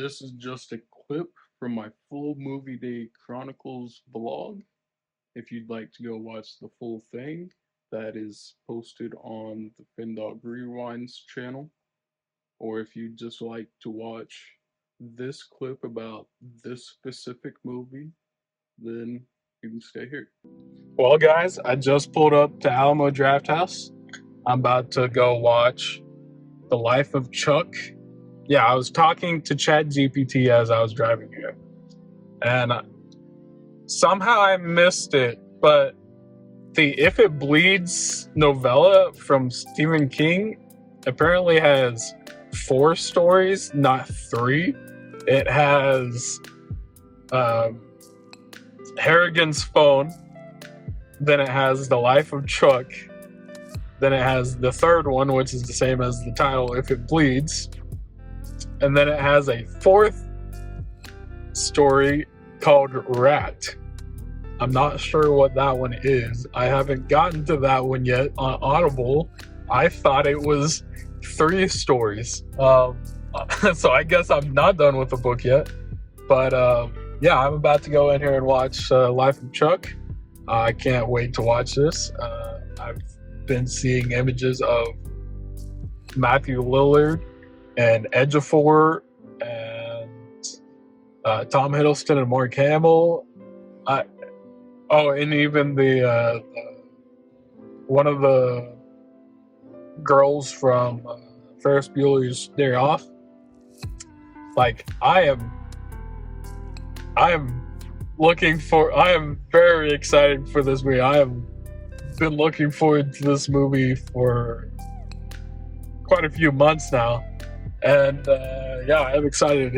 This is just a clip from my full Movie Day Chronicles vlog. If you'd like to go watch the full thing, that is posted on the Findawg Rewinds channel. Or if you'd just like to watch this clip about this specific movie, then you can stay here. Well, guys, I just pulled up to Alamo Drafthouse. I'm about to go watch The Life of Chuck. Yeah, I was talking to ChatGPT as I was driving here, and somehow I missed it, but the If It Bleeds novella from Stephen King apparently has 4 stories, not 3. It has Harrigan's Phone, then it has The Life of Chuck, then it has the third one, which is the same as the title, If It Bleeds, and then it has a 4th story called Rat. I'm not sure what that one is. I haven't gotten to that one yet on Audible. I thought it was 3 stories. So I guess I'm not done with the book yet. But yeah, I'm about to go in here and watch Life of Chuck. I can't wait to watch this. I've been seeing images of Matthew Lillard and Ejiofor and Tom Hiddleston and Mark Hamill. And even the one of the girls from Ferris Bueller's Day Off. Like, I am very excited for this movie. I have been looking forward to this movie for quite a few months now, and yeah, I'm excited.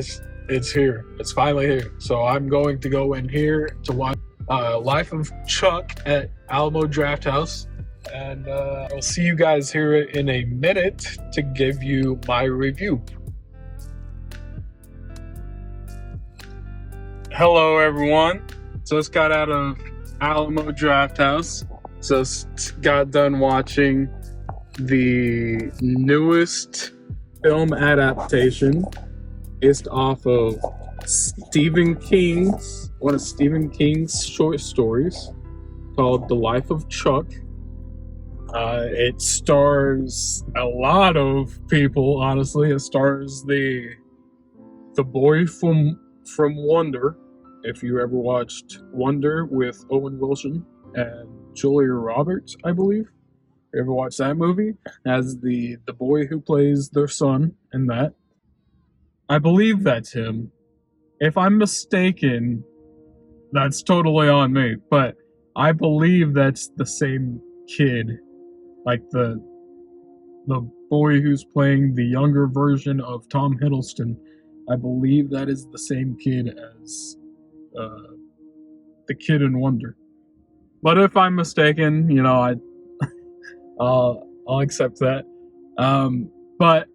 It's here. It's finally here. So I'm going to go in here to watch Life of Chuck at Alamo Drafthouse, and I'll see you guys here in a minute to give you my review. Hello, everyone. Just got out of Alamo Drafthouse. Just got done watching the newest film adaptation based off of one of Stephen King's short stories called The Life of Chuck. It stars a lot of people, honestly. It stars the boy from Wonder, if you ever watched Wonder with Owen Wilson and Julia Roberts, I believe. You ever watched that movie? As the boy who plays their son in that. I believe that's him. If I'm mistaken, that's totally on me. But I believe that's the same kid. Like the boy who's playing the younger version of Tom Hiddleston. I believe that is the same kid as the kid in Wonder. But if I'm mistaken, I'll accept that. But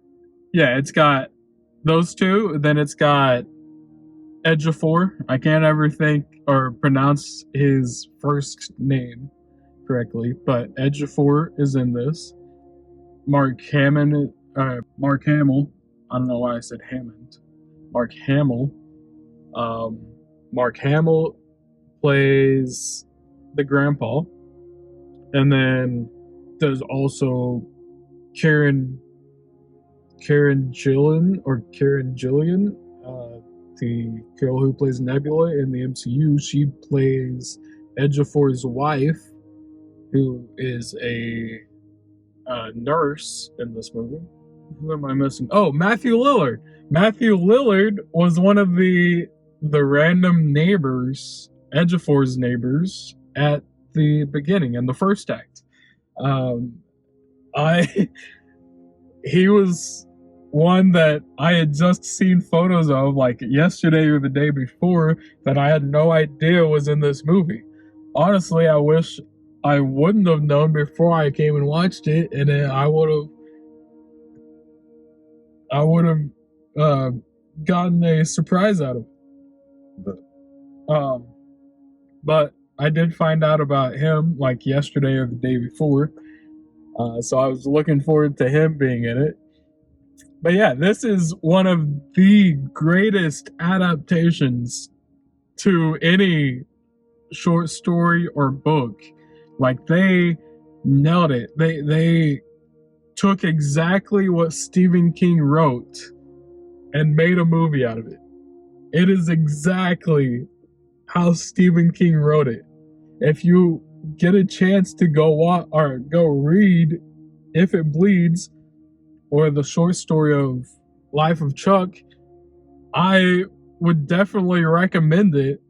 yeah, it's got those two. Then it's got Ejiofor. I can't ever think or pronounce his first name correctly, but Ejiofor is in this. Mark Hamill. I don't know why I said Hammond. Mark Hamill. Mark Hamill plays the grandpa, and then there's also Karen Gillan, the girl who plays Nebula in the MCU. She plays Ejiofor's wife, who is a nurse in this movie. Who am I missing? Oh, Matthew Lillard. Matthew Lillard was one of the random neighbors, Ejiofor's neighbors, at the beginning in the first act. He was one that I had just seen photos of like yesterday or the day before that I had no idea was in this movie. Honestly, I wish I wouldn't have known before I came and watched it, and then I would have gotten a surprise out of it. But I did find out about him like yesterday or the day before, so I was looking forward to him being in it. But yeah, this is one of the greatest adaptations to any short story or book. Like, they nailed it. They took exactly what Stephen King wrote and made a movie out of it. It is exactly how Stephen King wrote it. If you get a chance to go watch or go read If It Bleeds, or the short story of Life of Chuck, I would definitely recommend it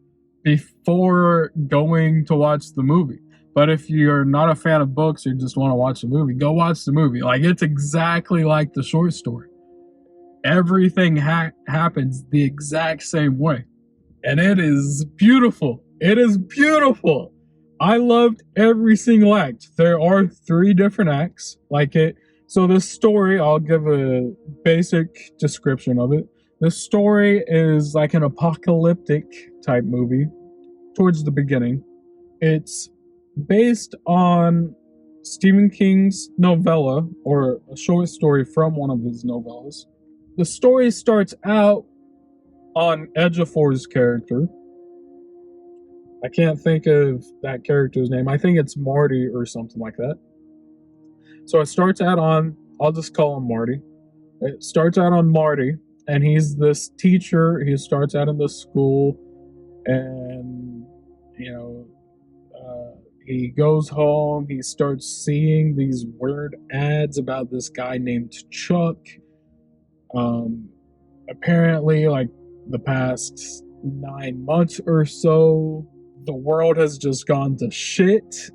before going to watch the movie. But if you're not a fan of books, you just want to watch the movie, go watch the movie. Like, it's exactly like the short story. Everything happens the exact same way. And it is beautiful. It is beautiful. I loved every single act. There are 3 different acts. So this story, I'll give a basic description of it. The story is like an apocalyptic type movie towards the beginning. It's based on Stephen King's novella, or a short story from one of his novellas. The story starts out on Ejiofor's character. I can't think of that character's name. I think it's Marty or something like that. So it starts out on, I'll just call him Marty. It starts out on Marty, and he's this teacher. He starts out in the school, and, he goes home. He starts seeing these weird ads about this guy named Chuck. Apparently, like, the past 9 months or so, the world has just gone to shit.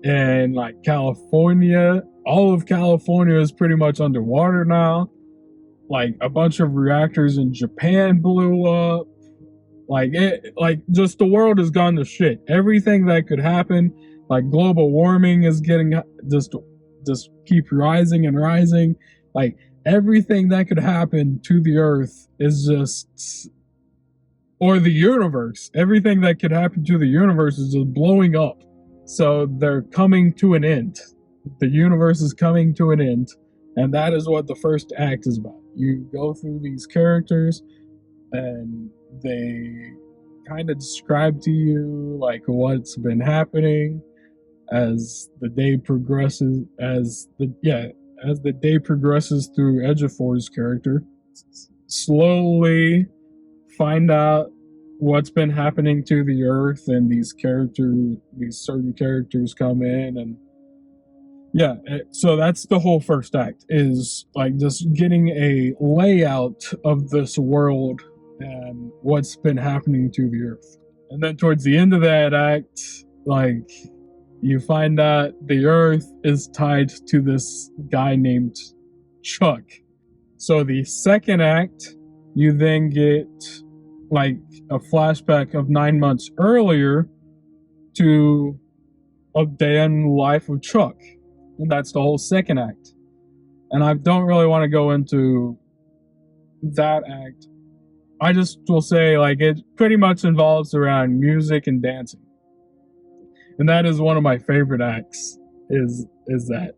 And, like, California, all of California is pretty much underwater now. Like, a bunch of reactors in Japan blew up. Just the world has gone to shit. Everything that could happen, like global warming is getting just keep rising and rising. Like, everything that could happen to the earth is just, or the universe, everything that could happen to the universe is just blowing up. So they're coming to an end. The universe is coming to an end. And that is what the first act is about. You go through these characters, and they kind of describe to you like what's been happening as the day progresses, as the day progresses through Ejiofor's character. Slowly find out what's been happening to the earth, and these certain characters come in, and so that's the whole first act, is like just getting a layout of this world and what's been happening to the earth. And then towards the end of that act, like, you find out the earth is tied to this guy named Chuck. So the second act, you then get like a flashback of 9 months earlier to a day in the life of Chuck. And that's the whole second act. And I don't really want to go into that act. I just will say, like, it pretty much involves around music and dancing. And that is one of my favorite acts, is that.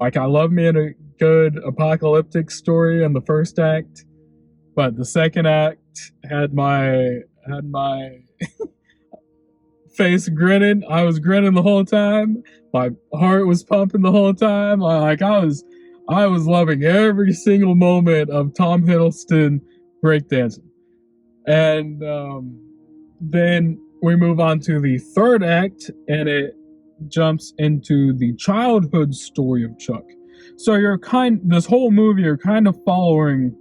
Like, I love me a good apocalyptic story in the first act, but the second act had my face grinning. I was grinning the whole time. My heart was pumping the whole time. I was loving every single moment of Tom Hiddleston breakdancing. And then we move on to the third act, and it jumps into the childhood story of Chuck. So this whole movie, you're kind of following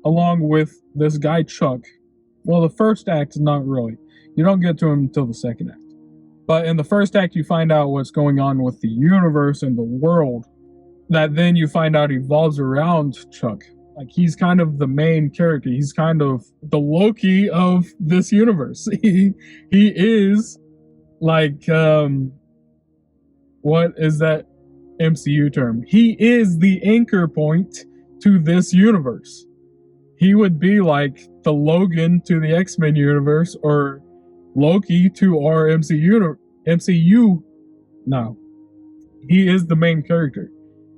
along with this guy Chuck. Well, the first act is not really. You don't get to him until the second act. But in the first act, you find out what's going on with the universe and the world that then you find out evolves around Chuck. Like, he's kind of the main character. He's kind of the Loki of this universe. He is like, what is that MCU term? He is the anchor point to this universe. He would be like the Logan to the X-Men universe, or Loki to our MCU. No, he is the main character.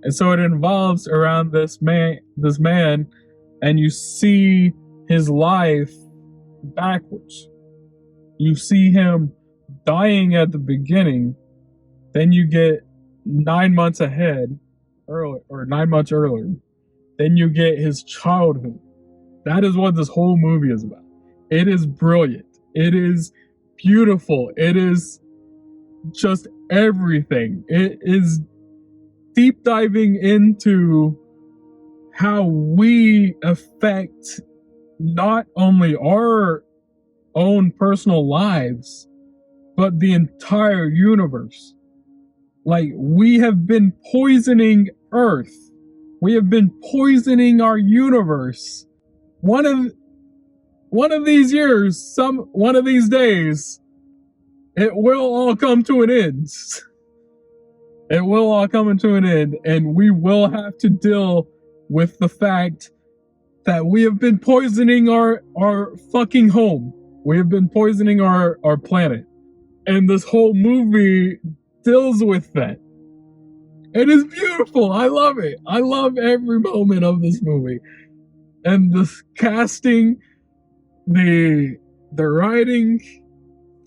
And so it involves around this man, and you see his life backwards. You see him dying at the beginning, then you get 9 months ahead, early, or 9 months earlier. Then you get his childhood. That is what this whole movie is about. It is brilliant. It is beautiful. It is just everything. It is deep diving into how we affect not only our own personal lives, but the entire universe. Like, we have been poisoning Earth. We have been poisoning our universe. One of these years, one of these days, it will all come to an end. It will all come to an end, and we will have to deal with the fact that we have been poisoning our fucking home. We have been poisoning our planet. And this whole movie deals with that. It is beautiful. I love it. I love every moment of this movie. And the casting, the writing,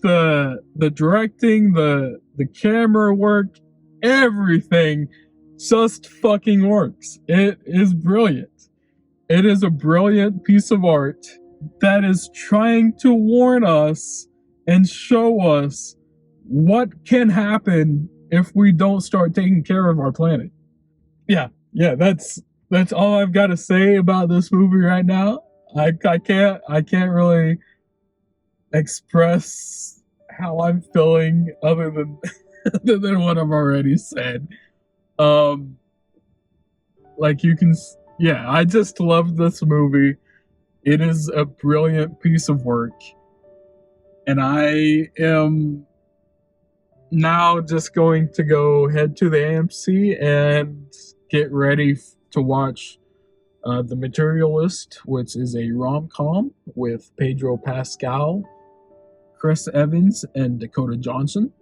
the directing, the camera work, everything just fucking works. It is brilliant. It is a brilliant piece of art that is trying to warn us and show us what can happen if we don't start taking care of our planet. Yeah, that's all I've got to say about this movie right now. I can't really express how I'm feeling other than other than what I've already said. Like, you can, yeah, I just love this movie. It is a brilliant piece of work, and I am now just going to go head to the AMC and get ready to watch The Materialist, which is a rom-com with Pedro Pascal, Chris Evans, and Dakota Johnson.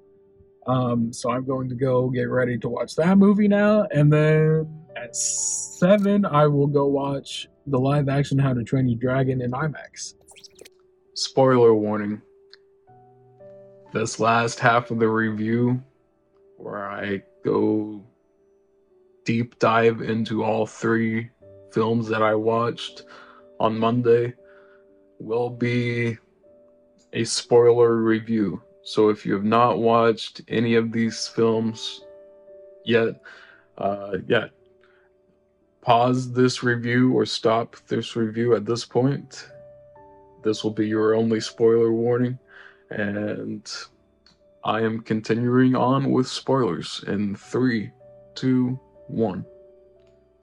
So I'm going to go get ready to watch that movie now, and then at 7 I will go watch the live action How to Train Your Dragon in IMAX. Spoiler warning. This last half of the review, where I go deep dive into all 3 films that I watched on Monday, will be a spoiler review. So if you have not watched any of these films yet, pause this review or stop this review at this point. This will be your only spoiler warning, and I am continuing on with spoilers in 3, 2, 1.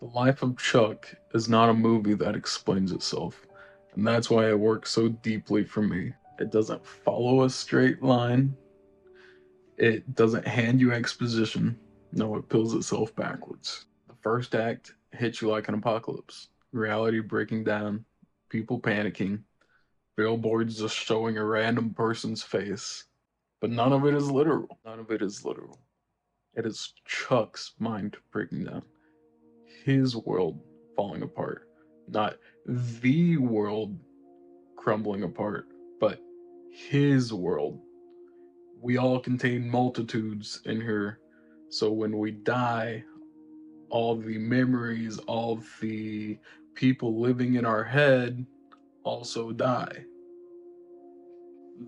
The Life of Chuck is not a movie that explains itself, and that's why it works so deeply for me. It doesn't follow a straight line. It doesn't hand you exposition. No, it pulls itself backwards. The first act hits you like an apocalypse. Reality breaking down, people panicking, billboards just showing a random person's face. But none of it is literal. None of it is literal. It is Chuck's mind breaking down. His world falling apart. Not the world crumbling apart, but his world. We all contain multitudes in here, so when we die, all the memories, all the people living in our head also die.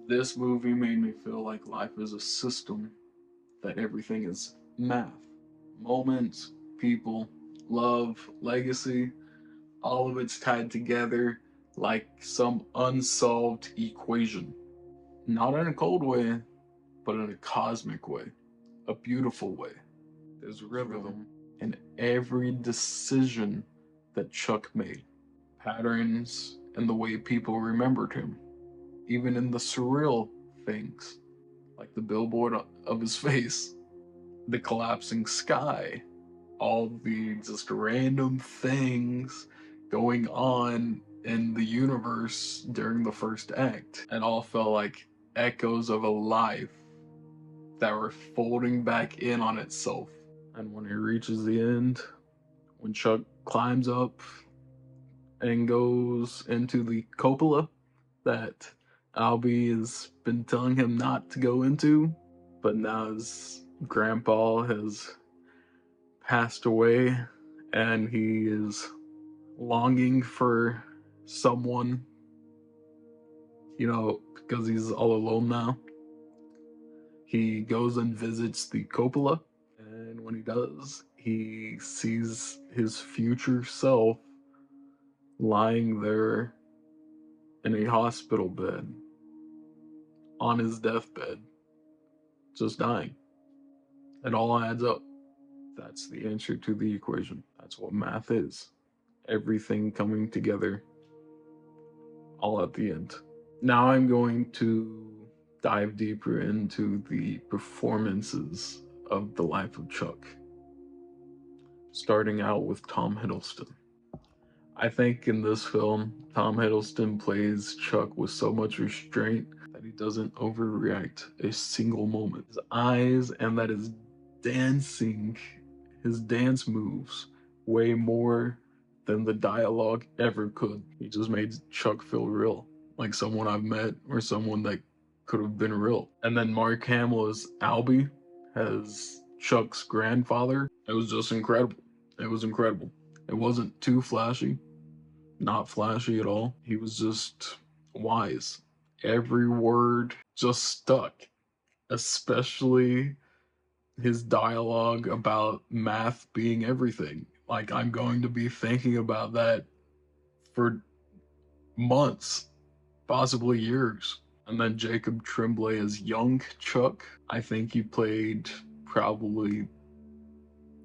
This movie made me feel like life is a system, that everything is math. Moments, people, love, legacy, all of it's tied together like some unsolved equation. Not in a cold way, but in a cosmic way, a beautiful way. There's rhythm in every decision that Chuck made, patterns in the way people remembered him, even in the surreal things, like the billboard of his face, the collapsing sky, all the just random things going on in the universe during the first act. It all felt like echoes of a life that were folding back in on itself. And when he reaches the end, when Chuck climbs up and goes into the cupola that Albie has been telling him not to go into, but now his grandpa has passed away and he is longing for someone, because he's all alone now. He goes and visits the cupola, and when he does, he sees his future self lying there in a hospital bed, on his deathbed, just dying. It all adds up. That's the answer to the equation. That's what math is. Everything coming together, all at the end. Now I'm going to dive deeper into the performances of the life of Chuck, starting out with Tom Hiddleston. I think in this film, Tom Hiddleston plays Chuck with so much restraint that he doesn't overreact a single moment. His eyes and that his dancing, his dance moves, way more than the dialogue ever could. He just made Chuck feel real, like someone I've met or someone that could have been real. And then Mark Hamill as Albie, as Chuck's grandfather. It was just incredible. It was incredible. It wasn't too flashy, not flashy at all. He was just wise. Every word just stuck, especially his dialogue about math being everything. Like, I'm going to be thinking about that for months, possibly years. And then Jacob Tremblay as young Chuck. I think he played probably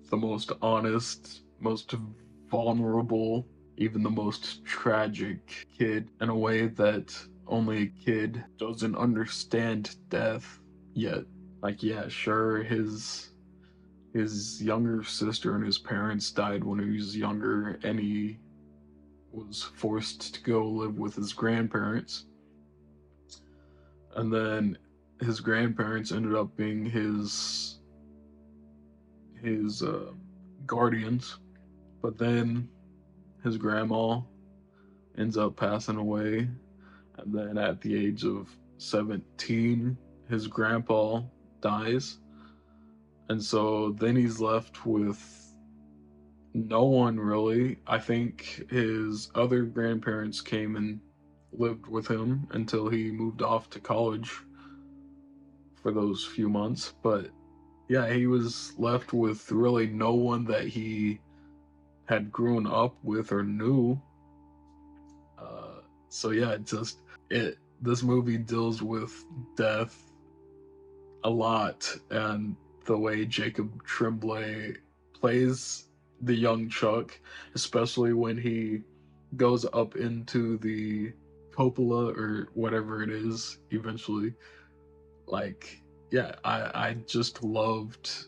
the most honest, most vulnerable, even the most tragic kid in a way that only a kid doesn't understand death yet. Like, yeah, sure, his younger sister and his parents died when he was younger, and he was forced to go live with his grandparents. And then his grandparents ended up being his guardians. But then his grandma ends up passing away, and then at the age of 17, his grandpa dies. And so then he's left with no one really. I think his other grandparents came and lived with him until he moved off to college for those few months. But yeah, he was left with really no one that he had grown up with or knew. So yeah, this movie deals with death a lot, and the way Jacob Tremblay plays the young Chuck, especially when he goes up into the cupola or whatever it is eventually. Like, yeah, I just loved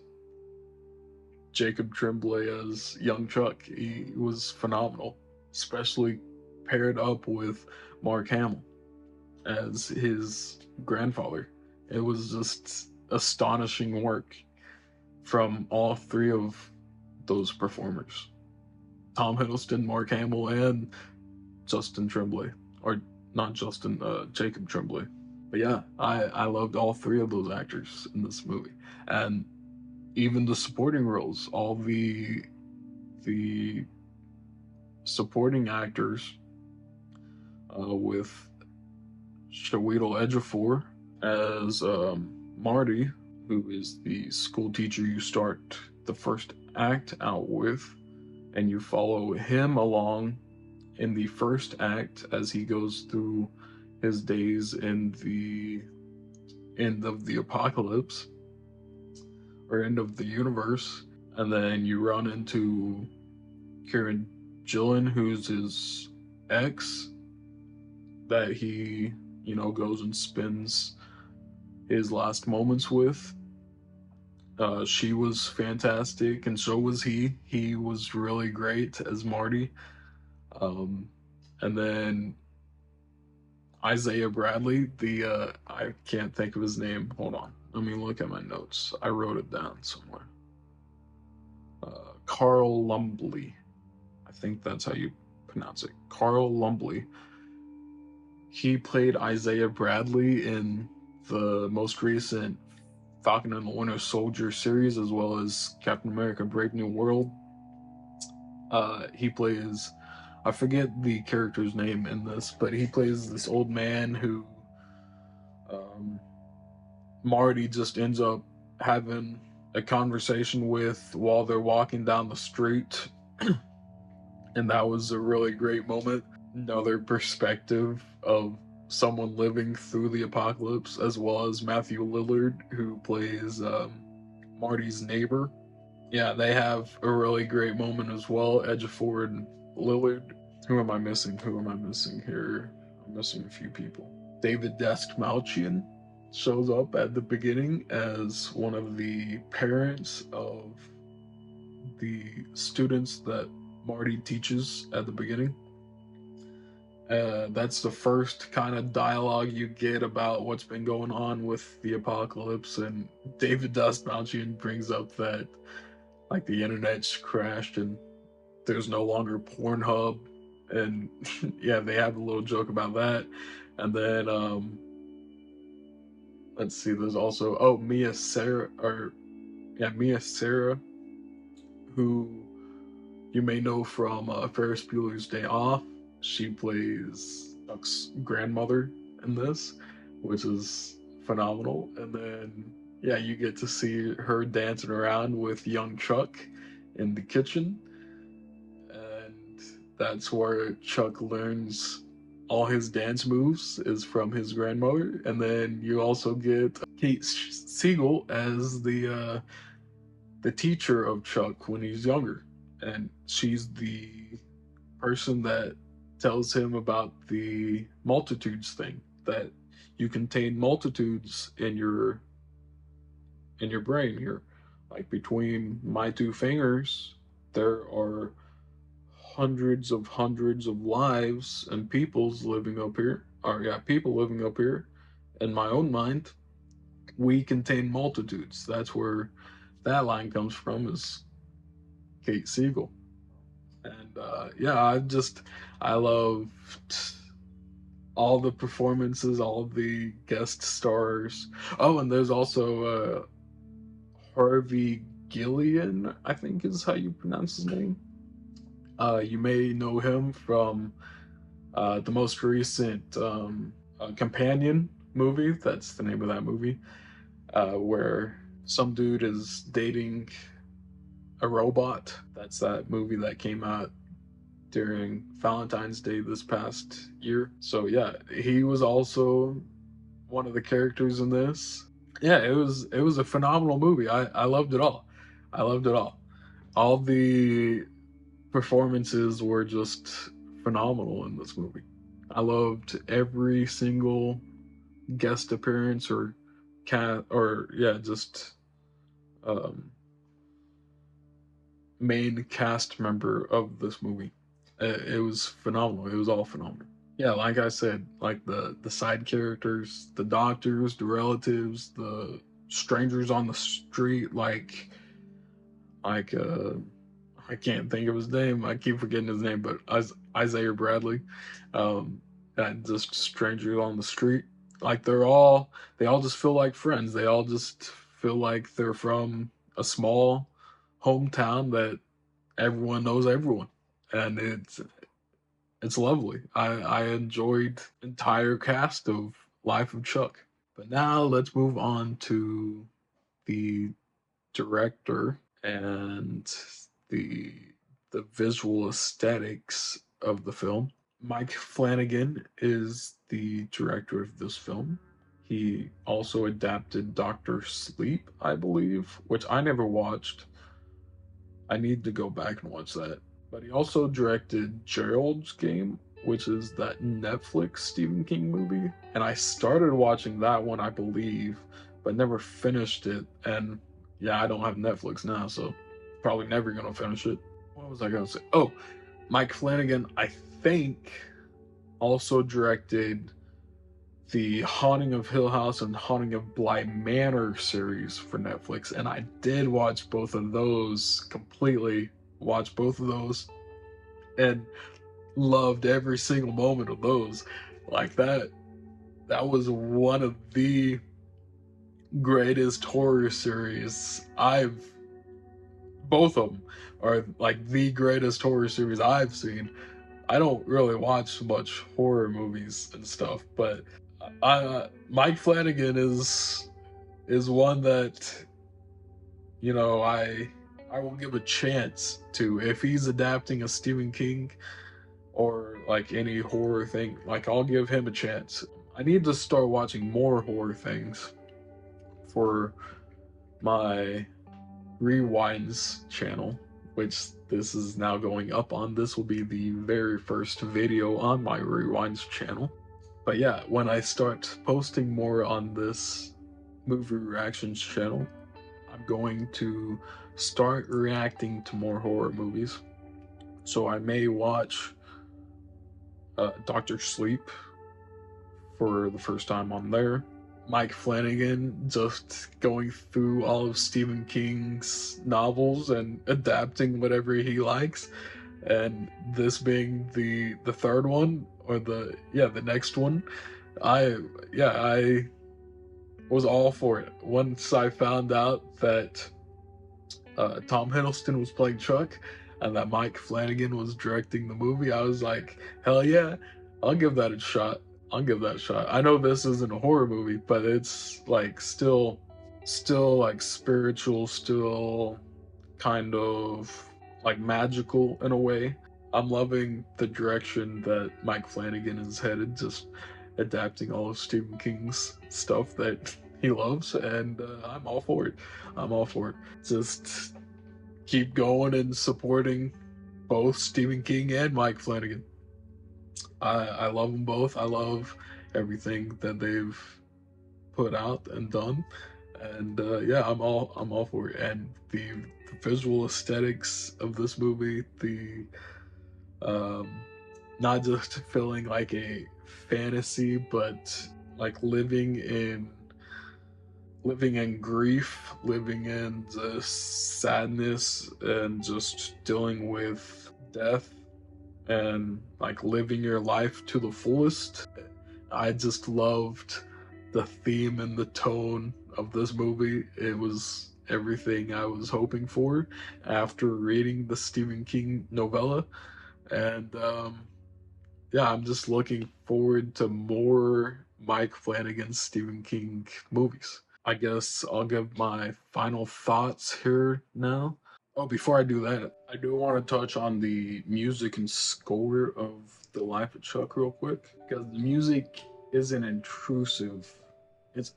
Jacob Tremblay as young Chuck. He was phenomenal, especially paired up with Mark Hamill as his grandfather. It was just astonishing work from all three of those performers. Tom Hiddleston, Mark Hamill, and Justin Tremblay. Or not Justin, Jacob Tremblay. But yeah, I loved all three of those actors in this movie. And even the supporting roles, all the supporting actors, with Chiwetel Ejiofor as Marty, who is the school teacher you start the first act out with, and you follow him along in the first act as he goes through his days in the end of the apocalypse or end of the universe, and then you run into Kieran Gillen, who's his ex that he goes and spends his last moments with. She was fantastic, and so was he. He was really great as Marty. And then Isaiah Bradley, I can't think of his name. Hold on. Let me look at my notes. I wrote it down somewhere. Carl Lumbly. I think that's how you pronounce it. Carl Lumbly. He played Isaiah Bradley in the most recent Falcon and the Winter Soldier series, as well as Captain America Brave New World. He plays, I forget the character's name in this, but he plays this old man who Marty just ends up having a conversation with while they're walking down the street. And that was a really great moment. Another perspective of someone living through the apocalypse, as well as Matthew Lillard, who plays Marty's neighbor. Yeah, they have a really great moment as well. Ejiofor and Lillard. Who am I missing? Who am I missing here? I'm missing a few people. David Dastmalchian shows up at the beginning as one of the parents of the students that Marty teaches at the beginning. That's the first kind of dialogue you get about what's been going on with the apocalypse, and David Dastmalchian brings up that like the internet's crashed and there's no longer Pornhub, and yeah, they have a little joke about that. And then let's see, there's also Mia Sarah, who you may know from Ferris Bueller's Day Off. She plays Chuck's grandmother in this, which is phenomenal. And then yeah, you get to see her dancing around with young Chuck in the kitchen, and that's where Chuck learns all his dance moves is from his grandmother. And then you also get Kate Siegel as the teacher of Chuck when he's younger, and she's the person that tells him about the multitudes thing, that you contain multitudes in your brain here. Like between my two fingers, there are hundreds of lives and peoples living up here. Or yeah, people living up here. In my own mind, we contain multitudes. That's where that line comes from, is Kate Siegel. And yeah, I loved all the performances, all of the guest stars. Oh, and there's also Harvey Gillian, I think is how you pronounce his name. You may know him from the most recent Companion movie. That's the name of that movie, where some dude is dating a robot. That's that movie that came out during Valentine's Day this past year. So yeah, he was also one of the characters in this. Yeah, it was a phenomenal movie. I loved it all. I loved it all. All the performances were just phenomenal in this movie. I loved every single guest appearance or just main cast member of this movie. It was phenomenal. It was all phenomenal. Yeah, like I said, like the side characters, the doctors, the relatives, the strangers on the street, like I can't think of his name. I keep forgetting his name, but Isaiah Bradley, and just strangers on the street. Like they all just feel like friends. They all just feel like they're from a small hometown that everyone knows everyone, and it's lovely. I enjoyed the entire cast of Life of Chuck. But now let's move on to the director and the visual aesthetics of the film. Mike Flanagan is the director of this film. He also adapted Doctor Sleep, I believe, which I never watched. I need to go back and watch that. But he also directed Gerald's Game, which is that Netflix Stephen King movie. And I started watching that one, I believe, but never finished it. And yeah, I don't have Netflix now, so probably never gonna finish it. What was I gonna say? Oh, Mike Flanagan, I think, also directed the Haunting of Hill House and Haunting of Bly Manor series for Netflix, and I did watch both of those completely. Watched both of those, and loved every single moment of those. Like that was one of the greatest horror series I've. Both of them are like the greatest horror series I've seen. I don't really watch much horror movies and stuff, but Mike Flanagan is one that, you know, I will give a chance to. If he's adapting a Stephen King or like any horror thing, like I'll give him a chance. I need to start watching more horror things for my Rewinds channel, which this is now going up on. This will be the very first video on my Rewinds channel. But yeah, when I start posting more on this movie reactions channel, I'm going to start reacting to more horror movies. So I may watch Dr. Sleep for the first time on there. Mike Flanagan just going through all of Stephen King's novels and adapting whatever he likes. And this being the third one, or the next one. I was all for it. Once I found out that Tom Hiddleston was playing Chuck and that Mike Flanagan was directing the movie, I was like, hell yeah, I'll give that a shot. I know this isn't a horror movie, but it's like still like spiritual, still kind of like magical in a way. I'm loving the direction that Mike Flanagan is headed, just adapting all of Stephen King's stuff that he loves, and I'm all for it. Just keep going and supporting both Stephen King and Mike Flanagan. I love them both. I love everything that they've put out and done, and I'm all for it. And the visual aesthetics of this movie, the not just feeling like a fantasy, but like living in grief, living in the sadness, and just dealing with death, and like living your life to the fullest. I just loved the theme and the tone of this movie. It was everything I was hoping for after reading the Stephen King novella. And I'm just looking forward to more Mike Flanagan Stephen King movies. I guess I'll give my final thoughts here now. Oh, before I do that, I do want to touch on the music and score of The Life of Chuck real quick, because the music isn't intrusive. It's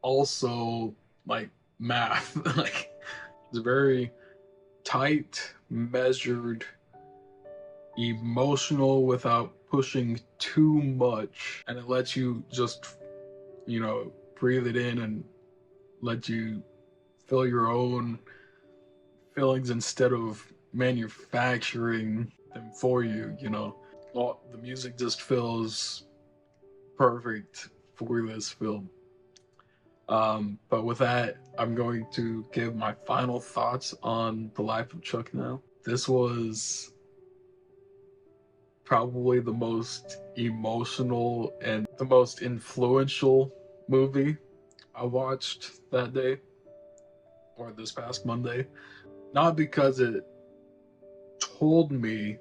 also like math. Like, it's very tight, measured, emotional without pushing too much, and it lets you just, breathe it in and let you feel your own feelings instead of manufacturing them for you. Well, the music just feels perfect for this film. But with that, I'm going to give my final thoughts on The Life of Chuck now. This was probably the most emotional and the most influential movie I watched that day, or this past Monday. Not because it told me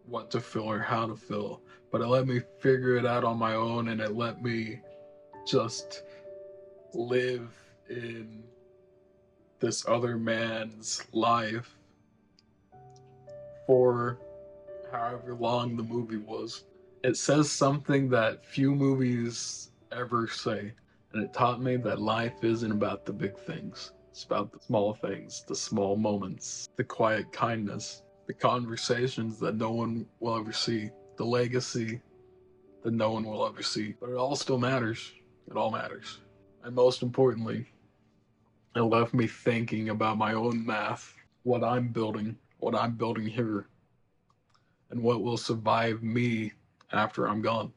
what to feel or how to feel, but it let me figure it out on my own, and it let me just live in this other man's life for however long the movie was. It says something that few movies ever say, and it taught me that life isn't about the big things. It's about the small things, the small moments, the quiet kindness, the conversations that no one will ever see, the legacy that no one will ever see. But it all still matters. It all matters. And most importantly, it left me thinking about my own math, what I'm building here, and what will survive me after I'm gone.